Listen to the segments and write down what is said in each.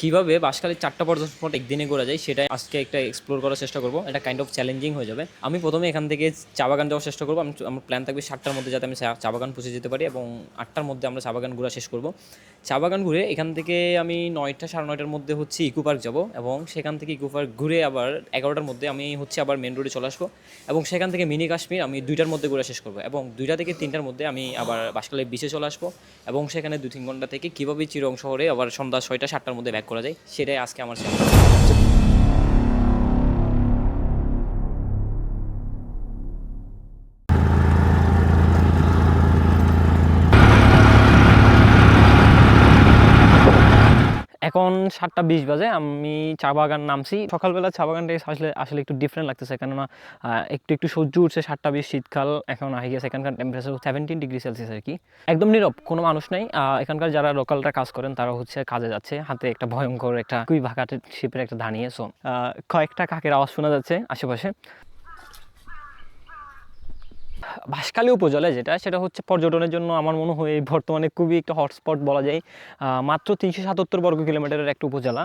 কীভাবে বাঁশখালীর 4টা পর্যটন স্পট একদিনে ঘোরা যায় সেটাই আজকে একটা এক্সপ্লোর করার চেষ্টা করবো। এটা কাইন্ড অফ চ্যালেঞ্জিং হয়ে যাবে। আমি প্রথমে এখান থেকে চা বাগান যাওয়ার চেষ্টা করবো। আমার প্ল্যান থাকবে 7টার মধ্যে যাতে আমি চা বাগান পৌঁছে যেতে পারি এবং 8টার মধ্যে আমরা চা বাগান ঘোরা শেষ করবো। চা বাগান ঘুরে এখান থেকে আমি 9টা 9:30টার মধ্যে হচ্ছে ইকো পার্ক যাবো এবং সেখান থেকে ইকো পার্ক ঘুরে আবার 11টার মধ্যে আমি হচ্ছে আবার মেন রোডে চলে আসবো এবং সেখান থেকে মিনি কাশ্মীর আমি 2টার মধ্যে ঘুরে শেষ করবো এবং 2টা থেকে 3টার মধ্যে আমি আবার বাঁশখালীর বিচে চলে আসবো এবং সেখানে 2-3 ঘন্টা থেকে কীভাবে চিরং শহরে আবার সন্ধ্যা 6টা 7টার মধ্যে ব্যাক করা যায় সেটাই আজকে আমার চ্যালেঞ্জ। এখন 7টা 20 বাজে, আমি চা বাগান নামছি। সকালবেলা চা বাগানটা আসলে আসলে একটু ডিফারেন্ট লাগতেছে, কেননা একটু একটু সূর্য উঠছে। 7টা 20 শীতকাল, এখন আগে গেছে। এখানকার টেম্পারেচার 17 ডিগ্রি সেলসিয়াস আর কি। একদম নীরব, কোনো মানুষ নাই। এখানকার যারা লোকালরা কাজ করেন তারা হচ্ছে কাজে যাচ্ছে, হাতে একটা ভয়ঙ্কর একটা কুই ভাগাতে শিপের একটা দাঁড়িয়ে। সো কয়েকটা কাকের আওয়াজ শোনা যাচ্ছে আশেপাশে। বাঁশখালী উপজেলা সেটা হচ্ছে পর্যটনের জন্য আমার মনে হয় বর্তমানে খুবই একটা হটস্পট বলা যায়। মাত্র 377 বর্গ কিলোমিটারের একটা উপজেলা,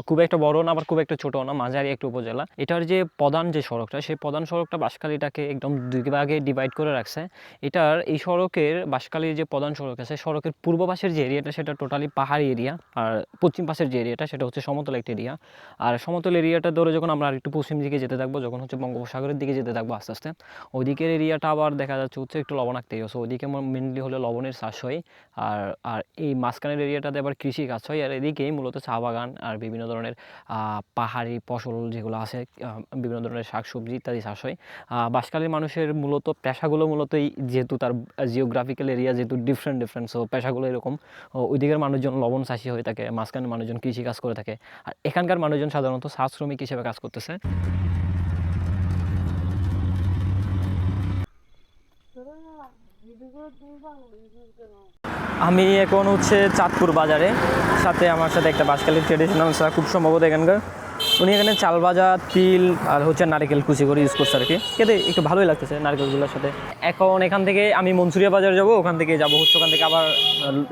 খুব একটা বড় না আবার খুব একটা ছোটো না, মাঝারি একটা উপজেলা। এটার যে প্রধান যে সড়কটা, সেই প্রধান সড়কটা বাঁশখালীটাকে একদম দুই ভাগে ডিভাইড করে রাখছে। এই সড়কের বাঁশখালীর যে প্রধান সড়ক আছে, সড়কের পূর্ব পাশের যে এরিয়াটা সেটা টোটালি পাহাড়ি এরিয়া, আর পশ্চিম পাশের যে এরিয়াটা সেটা হচ্ছে সমতল একটা এরিয়া। আর সমতল এরিয়াটা ধরে যখন আমরা আর একটু পশ্চিম দিকে যেতে থাকবো, যখন হচ্ছে বঙ্গোপসাগরের দিকে যেতে থাকবো আস্তে আস্তে, ওইদিকের এরিয়াটা আবার দেখা যাচ্ছে হচ্ছে একটু লবণাক্ত এরিয়া। সো ওইদিকে মেনলি হলো লবণের চাষ হয়, আর আর এই মাঝখানের এরিয়াটাতে আবার কৃষি কাজ হয়। আর এদিকেই মূলত চা বাগান আর বিভিন্ন ধরনের পাহাড়ি ফসল যেগুলো আছে, বিভিন্ন ধরনের শাকসবজি ইত্যাদি চাষ হয়। বাঁশখালীর মানুষের মূলত পেশাগুলো যেহেতু তার জিওগ্রাফিক্যাল এরিয়া যেহেতু ডিফারেন্ট, সো পেশাগুলো এরকম। ওইদিকের মানুষজন লবণ চাষি হয়ে থাকে, মাঝখানের মানুষজন কৃষি কাজ করে থাকে, আর এখানকার মানুষজন সাধারণত চা শ্রমিক হিসেবে কাজ করতেছে। আমি এখন হচ্ছে চাঁদপুর বাজারে, সাথে আমার সাথে একটা বাঁশখালীর ট্রেডিশনাল চা, খুব সম্ভবত এখানকার। উনি এখানে চাল ভাজা, তিল আর হচ্ছে নারকেল কুচি করে ইউজ করছে আর কি। খেতে একটু ভালোই লাগতেছে নারকেলগুলোর সাথে। এখন এখান থেকে আমি মনসুরিয়া বাজার যাব, ওখান থেকে ওখান থেকে আবার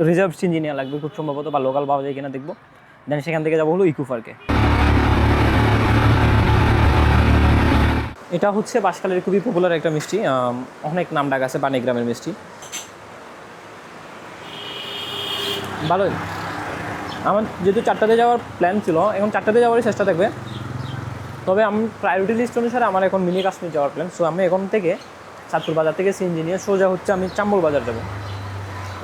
রিজার্ভ সিঞ্জি নেওয়া লাগবে খুব সম্ভবত, বা লোকাল পাওয়া যায় কিনা দেখবো। দেন সেখান থেকে যাবো হলো ইকো পার্কে। এটা হচ্ছে বাঁশখালীর খুবই পপুলার একটা মিষ্টি, অনেক নাম ডাক আছে বাণীগ্রামের মিষ্টি। ভালোই। আমার যেহেতু 4টাতে যাওয়ার প্ল্যান ছিল, এখন 4টাতে যাওয়ারই চেষ্টা থাকবে। তবে আমি প্রায়োরিটি লিস্ট অনুসারে আমার এখন মিনি কাশ্মীর যাওয়ার প্ল্যান। সো আমি এখন থেকে চাঁদপুর বাজার থেকে সিএনজি নিয়ে সোজা হচ্ছে আমি চাম্বল বাজার যাব।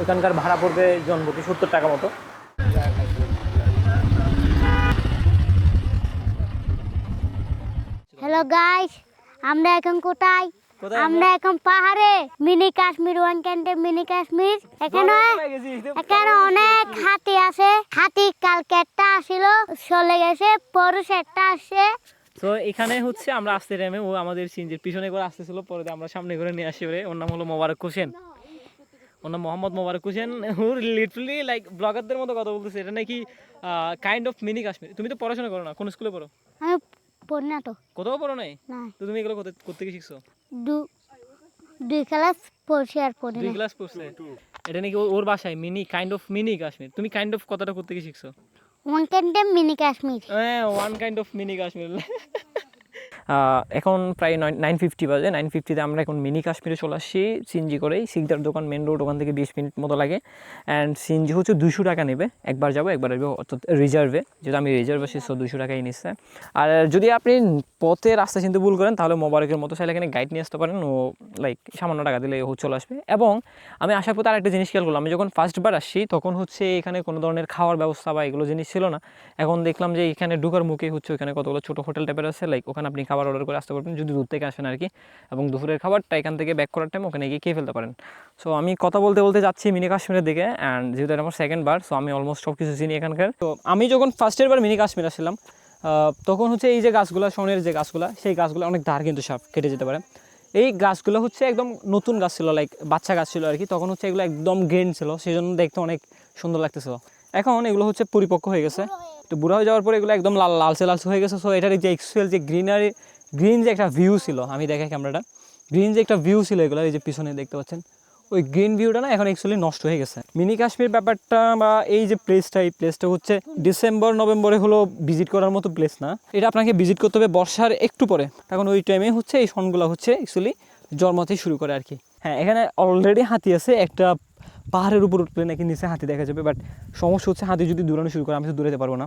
ওইখানকার ভাড়া পড়বে জনপ্রতি 70 টাকা মতো। হ্যালো গাইস, আমরা এখন কোথায়? আমরা এখন পাহাড়ে, mini Kashmir, one kinda mini Kashmir. এখানে অনেক হাতি আছে। হাতি কালকে একটা আসিল, চলে গেছে, পরশ একটা আসছে। তো এখানে হচ্ছে আমরা আসতে টাইমে ও আমাদের সিনজির পিছনে করে আসতেছিল, পরে আমরা সামনে করে নিয়ে আসি। ওর নাম হলো মোবারক হোসেন, ওর নাম মোহাম্মদ মোবারক হোসেন। ওর লিটারালি লাইক ব্লগারদের মতো কথা বলতেছে। এটা নাকি কাইন্ড অফ মিনি কাশ্মীর। তুমি তো পড়াশোনা করো না, কোন স্কুলে পড়ো? আমি পড়ি না তো। কোথাও পড়ো নাই? না। তো তুমি এগুলো কোথা থেকে শিখছো? দুই ক্লাস পড়ছি আর পড়ি না। 2 ক্লাস পড়ছে। এটা নাকি ওর বাসায় কাইন্ড অফ মিনি কাশ্মীর। তুমি কাইন্ড অফ কথাটা কোথা থেকে শিখছো? One kinda mini Kashmir. হ্যাঁ, one kind of mini Kashmir. এখন প্রায় 9:50 বাজে। 9:50-তে আমরা এখন মিনি কাশ্মীরে চলে আসছি সিএনজি করেই। সিকদার দোকান মেন রোড, ওখান থেকে 20 মিনিট মতো লাগে। অ্যান্ড সিএনজি হচ্ছে 200 টাকা নেবে, একবার যাবো একবার আসবো, অর্থাৎ রিজার্ভে। যেহেতু আমি রিজার্ভ আসি, সো 200 টাকাই নিচ্ছে। আর যদি আপনি পথে রাস্তা চিনতে ভুল করেন, তাহলে মোবারকের মতো চাইলে এখানে গাইড নিয়ে আসতে পারেন। ও লাইক সামান্য টাকা দিলে ও চলে আসবে। এবং আমি আসার পর আরেকটা জিনিস খেয়াল করলাম, আমি যখন ফার্স্টবার আসছি তখন হচ্ছে এখানে কোনো ধরনের খাওয়ার ব্যবস্থা বা এগুলো জিনিস ছিল না। এখন দেখলাম যে এখানে ঢুকার মুখে হচ্ছে ওখানে কতগুলো ছোটো হোটেল টাইপের আছে, লাইক ওখানে আপনি খাবার অর্ডার করে আসতে পারবেন যদি দূর থেকে আসেন আর কি। এবং দুপুরের খাবারটা এখান থেকে ব্যাক করার টাইম ওখানে গিয়ে খেয়ে ফেলতে পারেন। সো আমি কথা বলতে বলতে যাচ্ছি মিনি কাশ্মীরের দিকে। অ্যান্ড যেহেতু এটা আমার সেকেন্ড বার, সো আমি অলমোস্ট সব কিছু চিনি এখানকার। তো আমি যখন ফার্স্টের বার মিনি কাশ্মীর আসছিলাম, তখন হচ্ছে এই যে গাছগুলো, শনের যে গাছগুলো, সেই গাছগুলো অনেক ধার কিন্তু সাপ কেটে যেতে পারে। এই গাছগুলো হচ্ছে একদম নতুন গাছ ছিল, লাইক বাচ্চা গাছ ছিল আর কি। তখন হচ্ছে এগুলো একদম গ্রিন ছিল, সেই জন্য দেখতে অনেক সুন্দর লাগতেছিল। এখন এগুলো হচ্ছে পরিপক্ক হয়ে গেছে, তো বুড়া হয়ে যাওয়ার পরে এগুলো একদম লালচে হয়ে গেছে। সো এটার যে অ্যাকচুয়াল যে গ্রিন যে একটা ভিউ ছিল, আমি দেখাই ক্যামেরাটা, গ্রিন যে একটা ভিউ ছিল এগুলো, এই যে পিছনে দেখতে পাচ্ছেন, ওই গ্রিন ভিউটা না এখন অ্যাকচুয়ালি নষ্ট হয়ে গেছে। মিনি কাশ্মীর ব্যাপারটা বা এই যে প্লেসটা, এই প্লেসটা হচ্ছে ডিসেম্বর নভেম্বরে হলো ভিজিট করার মতো প্লেস না। এটা আপনাকে ভিজিট করতে হবে বর্ষার একটু পরে, তখন ওই টাইমে হচ্ছে এই সনগুলো হচ্ছে অ্যাকচুয়ালি জন্মাতে শুরু করে আর কি। হ্যাঁ, এখানে অলরেডি হাতি আছে, একটা পাহাড়ের উপর উঠলে নাকি নিচে হাতি দেখা যাবে, বাট সমস্যা হচ্ছে হাতি যদি দৌড়ানো শুরু করে আমি তো দৌড়াতে পারবো না।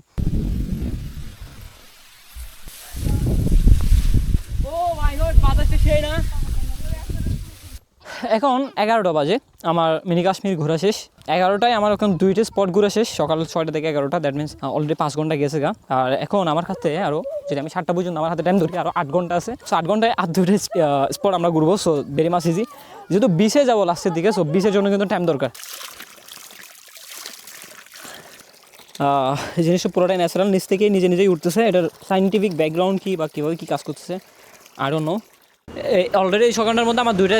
এখন 11টা বাজে, আমার মিনি কাশ্মীর ঘোরা শেষ। 11টায় আমার এখন 2টা স্পট ঘোরা শেষ, সকাল 6টা থেকে 11টা, দ্যাট মিনস অলরেডি 5 ঘন্টা গেছে গা। আর এখন আমার হাতে আরও, যদি আমি 7টা পর্যন্ত আমার হাতে টাইম ধরি, আরও 8 ঘন্টা আছে। সো 8 ঘন্টায় আর 2টা স্পট আমরা ঘুরবো। সো ভেরি মাচ ইজি, যেহেতু বিচে যাবো লাস্টের দিকে, সো বিচের জন্য কিন্তু টাইম দরকার। এই জিনিসটা পুরোটাই ন্যাচারাল, নিচ থেকে নিজে নিজেই উঠতেছে। এটার সাইন্টিফিক ব্যাকগ্রাউন্ড কী বা কীভাবে কী কাজ করতেছে আই ডোন্ট নো। অলরেডি এই সকালটার মধ্যে আমার 2টা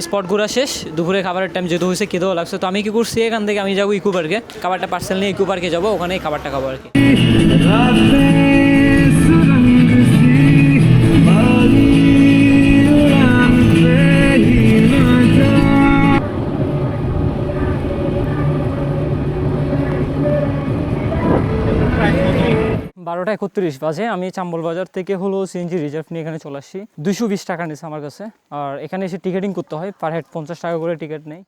স্পট ঘোরা শেষ। দুপুরে খাবারের টাইম যেহেতু হয়েছে, খেতেও লাগছে, তো আমি কি করছি, এখান থেকে আমি যাবো ইকো পার্কে, খাবারটা পার্সেল নিয়ে ইকো পার্কে যাবো, ওখানে খাবারটা খাবো আর কি। বারোটা 31 বাজে, আমি চাম্বল বাজার থেকে হলো সিএনজি রিজার্ভ নিয়ে এখানে চলে আসছি। 220 টাকা নিয়েছে আমার কাছে, আর এখানে এসে টিকেটিং করতে হয়, পার হেড 50 টাকা করে টিকিট নেই।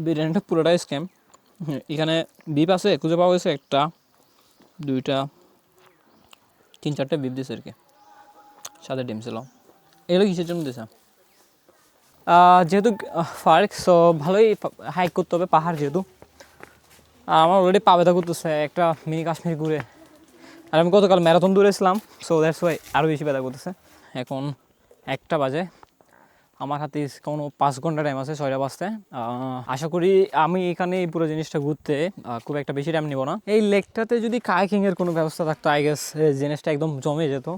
বিরিয়ানিটা পুরোটাই স্ক্যাম। এখানে বিপ আছে, খুঁজে পাওয়া গেছে 1টা 2টা 3-4টে বিপ দিয়েছে আর কি, সাথে ডিম ছিল। এগুলো কিসের জন্য দিয়েছে? যেহেতু পার্ক, সো ভালোই হাইক করতে হবে, পাহাড় যেহেতু। আমার অলরেডি পা ব্যথা করতেছে একটা মিনি কাশ্মীর ঘুরে, আর আমি গতকাল ম্যারাথন দৌড়েছিলাম, সো দ্যাটস ওয়াই আরও বেশি ব্যথা করতেছে। এখন 1টা বাজে, আমার হাতে কোনো 5 ঘন্টা টাইম আছে 6টা বাজতে। আশা করি আমি এখানে এই পুরো জিনিসটা ঘুরতে খুব একটা বেশি টাইম নেব না। এই লেকটাতে যদি কায়াকিংয়ের কোনো ব্যবস্থা থাকতো, আই গেস জিনিসটা একদম জমে যেত।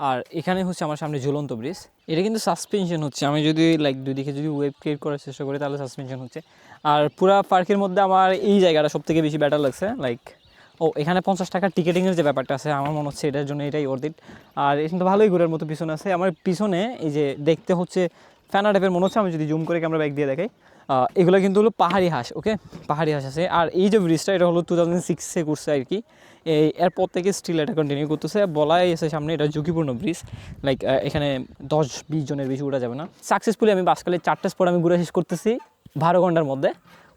আর এখানে হচ্ছে আমার সামনে ঝুলন্ত ব্রিজ, এটা কিন্তু সাসপেনশন হচ্ছে। আমি যদি লাইক দুদিকে যদি ওয়েব ক্রিয়েট করার চেষ্টা করি তাহলে সাসপেনশন হচ্ছে। আর পুরা পার্কের মধ্যে আমার এই জায়গাটা সব থেকে বেশি বেটার লাগছে। লাইক এখানে 50 টাকার টিকেটিংয়ের যে ব্যাপারটা আছে, আমার মনে হচ্ছে এটার জন্য এটাই অর্ধেক। আর এখানে ভালোই ঘোরার মতো পিছনে আছে। আমার পিছনে এই যে দেখতে হচ্ছে ফ্যানা টাইপের মনে হচ্ছে, আমি যদি জুম করে ক্যামেরা ব্যাক দিয়ে দেখাই, এগুলো কিন্তু হলো পাহাড়ি হাঁস। ওকে, পাহাড়ি হাঁস আছে। আর এই যে ব্রিজটা, এটা হলো 2006-এ করছে আর কি। এরপর থেকে স্টিল এটা কন্টিনিউ করতেছে। বলাই আছে সামনে এটা ঝুঁকিপূর্ণ ব্রিজ, লাইক এখানে 10-20 জনের বেশি উঠা যাবে না। সাকসেসফুলি আমি বাসকালে 4টা স্পট আমি ঘুরে শেষ করতেছি 12 ঘন্টার মধ্যে,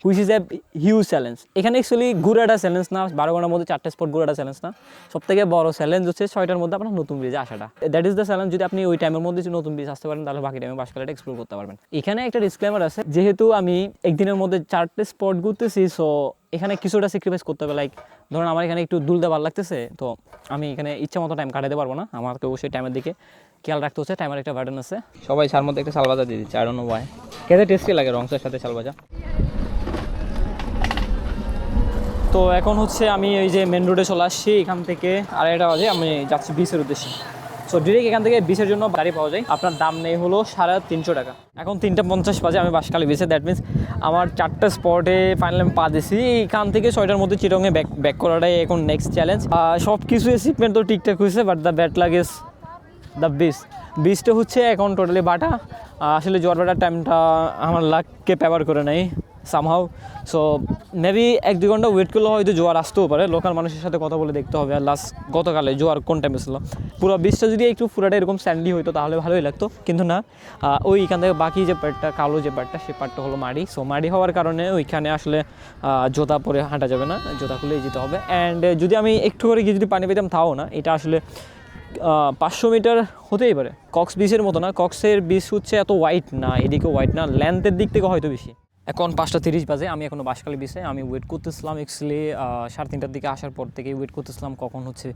which is a huge challenge. এখানে অ্যাকচুয়ালি ঘুরাটা চ্যালেঞ্জ না, 12 ঘন্টার মধ্যে 4টা স্পট ঘুরাটা চ্যালেঞ্জ না। সবথেকে বড় চ্যালেঞ্জ হচ্ছে 6টার মধ্যে আপনার নতুন ব্রিজে আসাটা। That is the challenge. যদি আপনি ওই টাইমের মধ্যে নতুন ব্রিজ আসতে পারেন, তাহলে বাকি টাইমে বাসকালেটা এক্সপ্লোর করতে পারবেন। এখানে একটা ডিসক্লেমার আছে, যেহেতু আমি একদিনের মধ্যে 4টে স্পট ঘুরতেছি, সো এখানে কিছুটা স্যাক্রিফাইস করতে হবে। লাইক ধরুন আমার এখানে একটু দুলতে ভালো লাগতেছে, তো আমি এখানে ইচ্ছা মতো টাইম কাটাতে পারবো না, আমাকে অবশ্যই টাইমের দিকে খেয়াল রাখতে হচ্ছে। টাইমের একটা বার্ডেন আছে। সবাই ছাড় মধ্যে একটা শালবাজা দিয়ে দিচ্ছে, আই ডোন্ট নো ওয়াই। খেতে টেস্টি লাগে রংসের সাথে শালবাজা। তো এখন হচ্ছে আমি ওই যে মেন রোডে চলে আসছি, এখান থেকে 2:30 বাজে আমি যাচ্ছি বিচের উদ্দেশ্যে। সো ডিরেক্ট এখান থেকে বিচের জন্য গাড়ি পাওয়া যায়, আপনার দাম নেই হলো 350 টাকা। এখন 3:50 বাজে, আমি বাঁশখালী বিচে। দ্যাট মিনস আমার 4টা স্পটে ফাইনাল আমি পা দিয়েছি। এখান থেকে 6টার মধ্যে চিটংয়ে ব্যাক করাটাই এখন নেক্সট চ্যালেঞ্জ। সব কিছু অ্যাচিভমেন্ট তো ঠিকঠাক হয়েছে, বাট দ্য ব্যাড লাগ ইজ দ্য বিচটা হচ্ছে এখন টোটালি বাটা। আসলে জোয়ার বাটার টাইমটা আমার লাককে পেপার করে নেয় সামহাও। সো মেবি 1-2 ঘন্টা ওয়েট করলে হয়তো জোয়ার আসতেও পারে। লোকাল মানুষের সাথে কথা বলে দেখতে হবে। আর লাস্ট গতকালে জোয়ার কোন টাইমে ছিল, পুরো বিচটা যদি একটু পুরাটা এরকম স্যান্ডি হইতো তাহলে ভালোই লাগতো, কিন্তু না। ওইখান থেকে বাকি যে পার্টটা, কালো যে পার্টটা, সেই পার্টটা হলো মাটি। সো মাটি হওয়ার কারণে ওইখানে আসলে জুতা পরে হাঁটা যাবে না, জুতা খুলেই যেতে হবে। অ্যান্ড যদি আমি একটু করে গিয়ে যদি পানি পেতাম তাও না। এটা আসলে 500 মিটার হতেই পারে। কক্স বিচের মতো না, কক্সের বিচ হচ্ছে এত ওয়াইড না, এদিকে ওয়াইড না, লেন্থের দিক থেকে হয়তো বেশি। এখন 5:30 বাজে, আমি এখনও বাঁশখালী বিচে। আমি ওয়েট করতেছিলাম অ্যাকচুয়ালি 3:30টার দিকে আসার পর থেকেই ওয়েট করতেছিলাম কখন হচ্ছে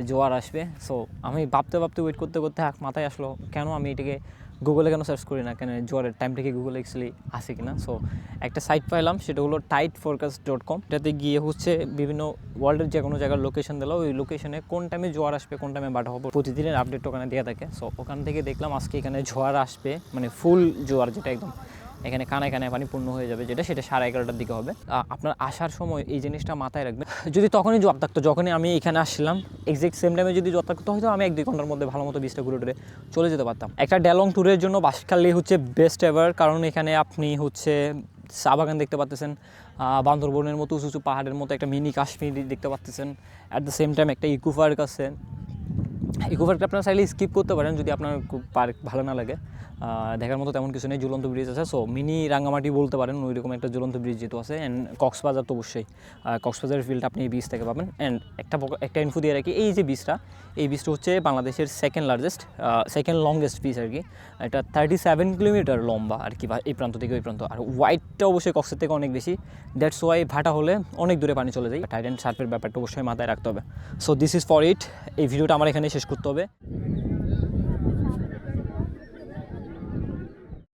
জোয়ার আসবে। সো আমি ভাবতে ওয়েট করতে মাথায় আসলো কেন আমি এটাকে গুগলে কেন সার্চ করি না, কেন জোয়ারের টাইমটা কি গুগলে অ্যাকচুয়ালি আসে কিনা। সো একটা সাইট পাইলাম, সেটা হলো tideforecast.com। এটাতে গিয়ে হচ্ছে বিভিন্ন ওয়ার্ল্ডের যে কোনো জায়গার লোকেশন দিল, ওই লোকেশনে কোন টাইমে জোয়ার আসবে, কোন টাইমে বাটা হবে, প্রতিদিনের আপডেট ওখানে দেওয়া থাকে। সো ওখান থেকে দেখলাম আজকে এখানে জোয়ার আসবে, মানে ফুল জোয়ার, যেটা একদম এখানে কানায় কানায় পানি পূর্ণ হয়ে যাবে, যেটা সেটা 11:30টার দিকে হবে। আপনার আসার সময় এই জিনিসটা মাথায় রাখবেন, যদি তখনই জোয়ার থাকতো, যখনই আমি এখানে আসছিলাম এক্সাক্ট সেম টাইমে যদি জোয়ার থাকতো, হয়তো আমি 1-2 ঘন্টার মধ্যে ভালো মতো বিচটা ঘুরে টুরে চলে যেতে পারতাম। একটা ডেলং ট্যুরের জন্য বাঁশখালী হচ্ছে বেস্ট এভার, কারণ এখানে আপনি হচ্ছে চা বাগান দেখতে পাচ্ছেন, বান্দরবনের মতো উঁচু উঁচু পাহাড়ের মতো একটা মিনি কাশ্মীর দেখতে পাচ্ছেন। অ্যাট দ্য সেম টাইম একটা ইকো পার্ক আছে। ইকো পার্কটা আপনারা চাইলে স্কিপ করতে পারেন যদি আপনার পার্ক ভালো না লাগে। দেখার মতো তেমন কিছু নেই, ঝুলন্ত ব্রিজ আছে, সো মিনি রাঙ্গামাটি বলতে পারেন, ওইরকম একটা ঝুলন্ত ব্রিজ যেহেতু আছে। অ্যান্ড কক্সবাজার তো অবশ্যই, কক্সবাজারের ফিল্ড আপনি এই বিচ থেকে পাবেন। অ্যান্ড একটা ইনফো দিয়ে রাখি, এই যে বিচটা, এই বিচটা হচ্ছে বাংলাদেশের সেকেন্ড লংগেস্ট বিচ আর কি। এটা 37 কিলোমিটার লম্বা আর কি, এই প্রান্ত থেকে ওই প্রান্ত। আর ওয়াইডটা অবশ্যই কক্সের থেকে অনেক বেশি, দ্যাটস ওয়াই ভাটা হলে অনেক দূরে পানি চলে যায়। টাইড অ্যান্ড সার্ফের ব্যাপারটা অবশ্যই মাথায় রাখতে হবে। So this is for it. এই ভিডিওটা আমার এখানে শেষ করতে হবে।